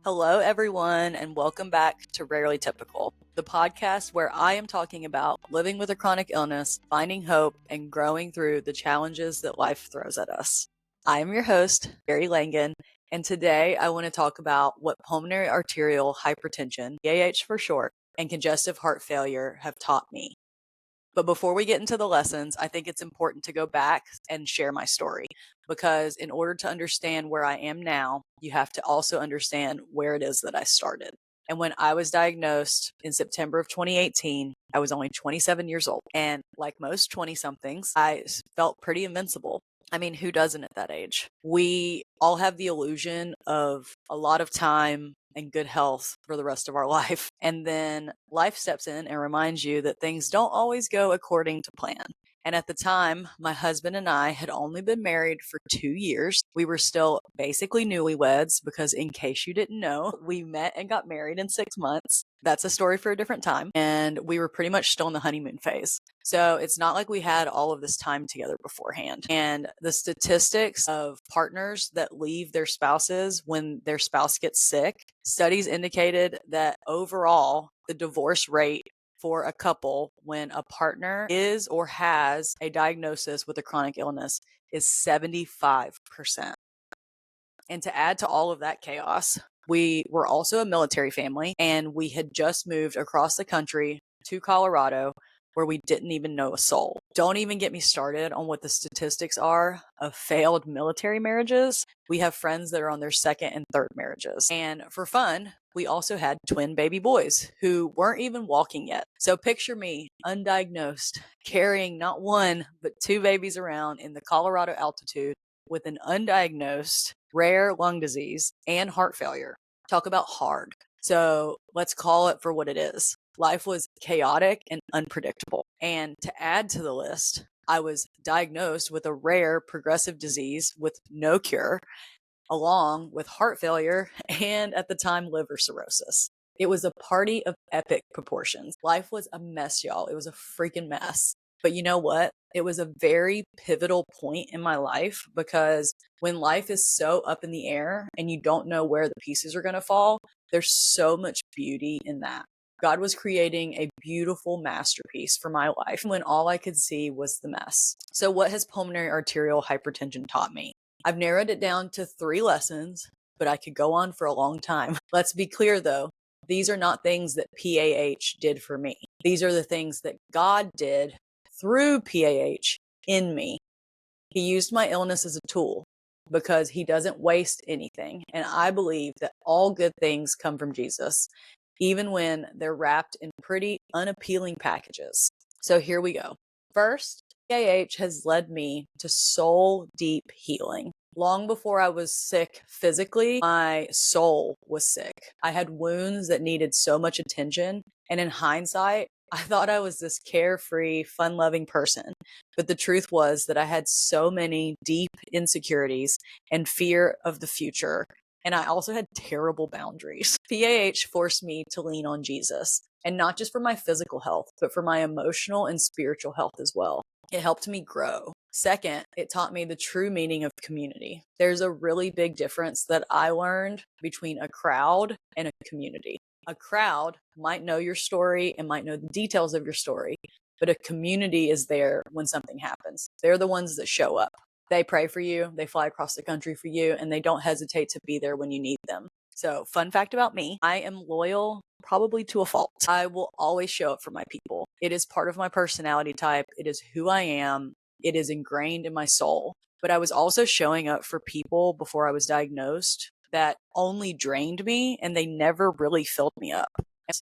Hello, everyone, and welcome back to Rarely Typical, the podcast where I am talking about living with a chronic illness, finding hope, and growing through the challenges that life throws at us. I am your host, Gerry Langan, and today I want to talk about what pulmonary arterial hypertension, PAH for short, and congestive heart failure have taught me. But before we get into the lessons, I think it's important to go back and share my story because in order to understand where I am now, you have to also understand where it is that I started. And when I was diagnosed in September of 2018, I was only 27 years old. And like most 20 somethings, I felt pretty invincible. I mean, who doesn't at that age? We all have the illusion of a lot of time and good health for the rest of our life. And then life steps in and reminds you that things don't always go according to plan. And at the time, my husband and I had only been married for 2 years. We were still basically newlyweds because, in case you didn't know, we met and got married in 6 months. That's a story for a different time. And we were pretty much still in the honeymoon phase. So it's not like we had all of this time together beforehand. And the statistics of partners that leave their spouses when their spouse gets sick, studies indicated that overall, the divorce rate for a couple when a partner is or has a diagnosis with a chronic illness is 75%. And to add to all of that chaos, we were also a military family and we had just moved across the country to Colorado where we didn't even know a soul. Don't even get me started on what the statistics are of failed military marriages. We have friends that are on their second and third marriages. And for fun, we also had twin baby boys who weren't even walking yet. So picture me, undiagnosed, carrying not one, but 2 babies around in the Colorado altitude with an undiagnosed rare lung disease and heart failure. Talk about hard. So let's call it for what it is. Life was chaotic and unpredictable. And to add to the list, I was diagnosed with a rare progressive disease with no cure, along with heart failure and at the time, liver cirrhosis. It was a party of epic proportions. Life was a mess, y'all. It was a freaking mess. But you know what? It was a very pivotal point in my life because when life is so up in the air and you don't know where the pieces are going to fall, there's so much beauty in that. God was creating a beautiful masterpiece for my life when all I could see was the mess. So what has pulmonary arterial hypertension taught me? I've narrowed it down to 3 lessons, but I could go on for a long time. Let's be clear though, these are not things that PAH did for me. These are the things that God did through PAH in me. He used my illness as a tool because he doesn't waste anything. And I believe that all good things come from Jesus, even when they're wrapped in pretty unappealing packages. So here we go. First, PAH has led me to soul deep healing. Long before I was sick physically, my soul was sick. I had wounds that needed so much attention. And in hindsight, I thought I was this carefree, fun-loving person. But the truth was that I had so many deep insecurities and fear of the future. And I also had terrible boundaries. PAH forced me to lean on Jesus. And not just for my physical health, but for my emotional and spiritual health as well. It helped me grow. Second, it taught me the true meaning of community. There's a really big difference that I learned between a crowd and a community. A crowd might know your story and might know the details of your story, but a community is there when something happens. They're the ones that show up. They pray for you, they fly across the country for you, and they don't hesitate to be there when you need them. So, fun fact about me, I am loyal probably to a fault. I will always show up for my people. It is part of my personality type. It is who I am. It is ingrained in my soul. But I was also showing up for people before I was diagnosed that only drained me and they never really filled me up.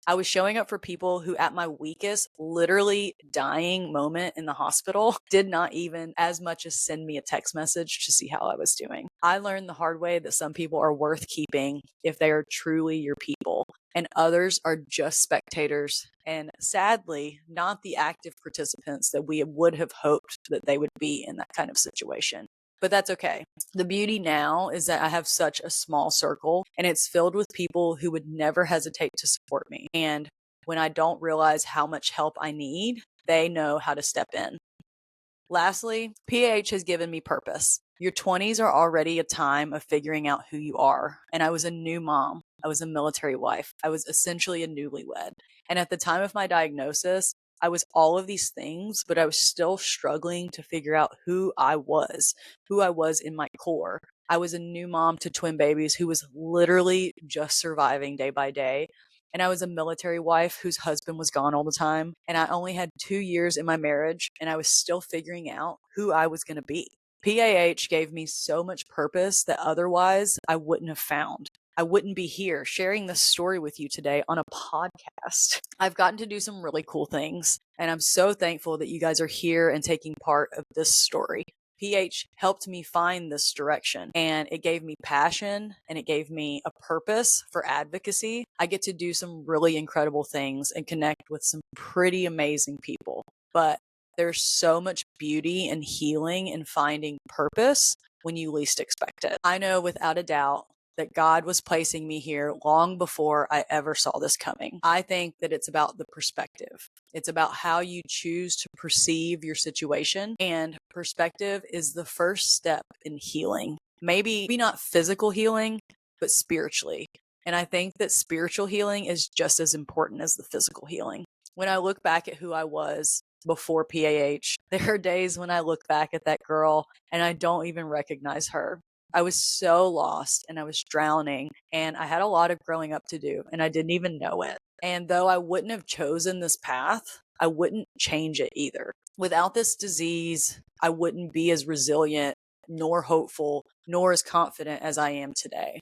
I was showing up for people who at my weakest, literally dying moment in the hospital did not even as much as send me a text message to see how I was doing. I learned the hard way that some people are worth keeping if they are truly your people, and others are just spectators and sadly not the active participants that we would have hoped that they would be in that kind of situation. But that's okay. The beauty now is that I have such a small circle and it's filled with people who would never hesitate to support me. And when I don't realize how much help I need, they know how to step in. Lastly, PAH has given me purpose. Your 20s are already a time of figuring out who you are. And I was a new mom. I was a military wife. I was essentially a newlywed. And at the time of my diagnosis, I was all of these things, but I was still struggling to figure out who I was in my core. I was a new mom to twin babies who was literally just surviving day by day. And I was a military wife whose husband was gone all the time. And I only had 2 years in my marriage, and I was still figuring out who I was going to be. PAH gave me so much purpose that otherwise I wouldn't have found. I wouldn't be here sharing this story with you today on a podcast. I've gotten to do some really cool things, and I'm so thankful that you guys are here and taking part of this story. PH helped me find this direction, and it gave me passion, and it gave me a purpose for advocacy. I get to do some really incredible things and connect with some pretty amazing people. But there's so much beauty and healing in finding purpose when you least expect it. I know without a doubt that God was placing me here long before I ever saw this coming. I think that it's about the perspective. It's about how you choose to perceive your situation, and perspective is the first step in healing. Maybe not physical healing, but spiritually. And I think that spiritual healing is just as important as the physical healing. When I look back at who I was before PAH, there are days when I look back at that girl and I don't even recognize her. I was so lost and I was drowning, and I had a lot of growing up to do, and I didn't even know it. And though I wouldn't have chosen this path, I wouldn't change it either. Without this disease, I wouldn't be as resilient, nor hopeful, nor as confident as I am today.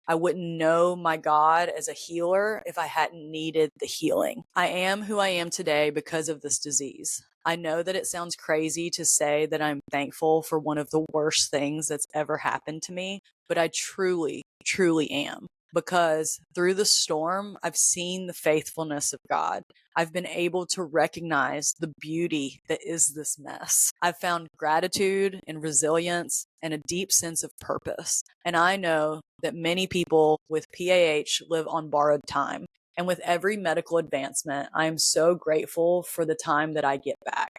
I wouldn't know my God as a healer if I hadn't needed the healing. I am who I am today because of this disease. I know that it sounds crazy to say that I'm thankful for one of the worst things that's ever happened to me, but I truly, truly am. Because through the storm, I've seen the faithfulness of God. I've been able to recognize the beauty that is this mess. I've found gratitude and resilience and a deep sense of purpose. And I know that many people with PAH live on borrowed time. And with every medical advancement, I am so grateful for the time that I get back.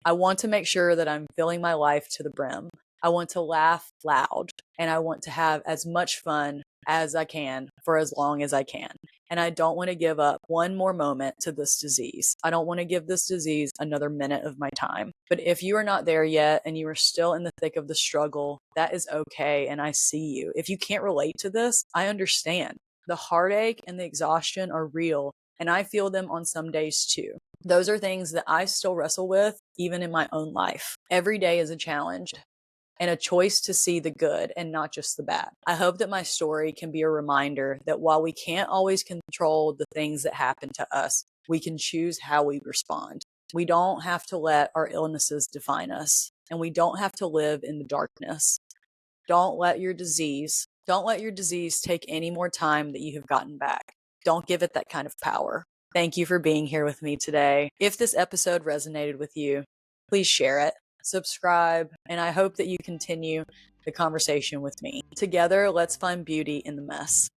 I want to make sure that I'm filling my life to the brim. I want to laugh loud, and I want to have as much fun as I can for as long as I can. And I don't want to give up one more moment to this disease. I don't want to give this disease another minute of my time. But if you are not there yet and you are still in the thick of the struggle, that is okay. And I see you. If you can't relate to this, I understand. The heartache and the exhaustion are real, and I feel them on some days too. Those are things that I still wrestle with, even in my own life. Every day is a challenge and a choice to see the good and not just the bad. I hope that my story can be a reminder that while we can't always control the things that happen to us, we can choose how we respond. We don't have to let our illnesses define us, and we don't have to live in the darkness. Don't let your disease take any more time that you have gotten back. Don't give it that kind of power. Thank you for being here with me today. If this episode resonated with you, please share it, subscribe, and I hope that you continue the conversation with me. Together, let's find beauty in the mess.